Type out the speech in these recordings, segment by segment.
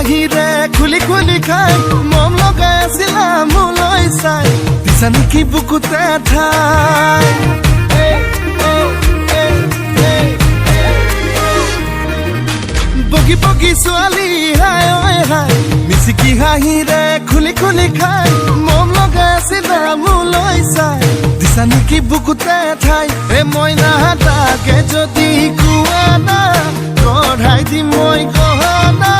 হাঁহিৰে খুলি খুলি খাই মম লগাই আছিলা মোলৈ চাই দিছা নেকি বুকুতে ঠাই বগি বগি ছোৱালী হাই ঐ হাই মিচিকি হাঁহিৰে খুলি খুলি খাই মম লগাই আছিলা মোলৈ চাই দিছা নেকি বুকুতে ঠাই মইনা তাকে যদি কোৱা না কঢ়াই দিম মই গহনা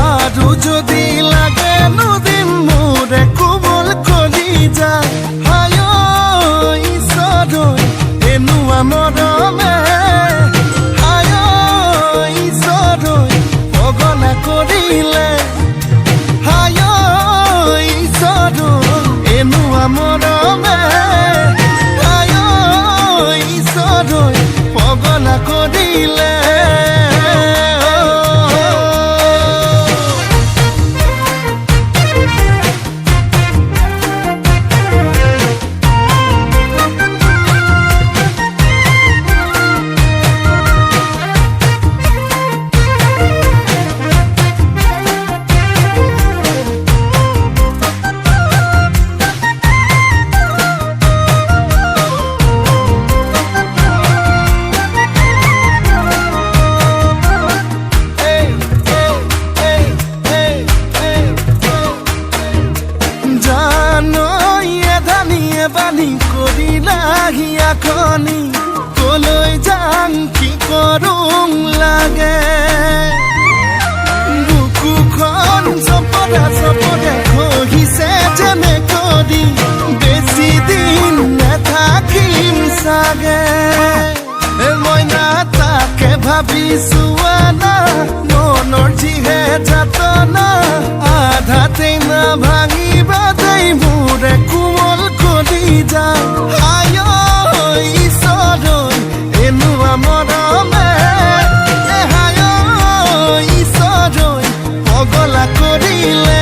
আৰু যদি লাগে নদিম মোৰে কোমল কলি যায় হায় ঈশ্বৰ এনেকুৱা মৰমে হায় ঈশ্বৰ পগলা কৰিলে হায় ঈশ্বৰ এনেকুৱা মৰমে হায় ঈশ্বৰ পগলা কৰিলে বানি কৰিলাহি আখনি কলৈ যাম কি কৰোং লাগে বুকুখন চপদা চপদে খহিছে যেনে কৰি বেছি দিন নাথাকিম চাগে মইনা তাকে ভাবিছো আনা মনৰ যিহে যাতনা আধাতে না ভাঙিবা দেই মোৰে কোমল কলি যায় হায় ঈশ্বৰ এনেকুৱা মৰমে হায় ঈশ্বৰ পগলা কৰিলে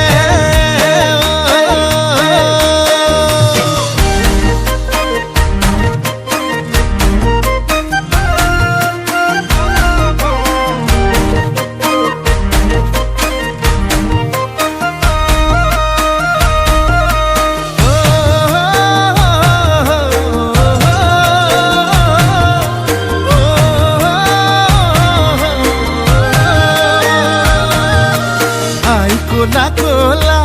কোলা কোলা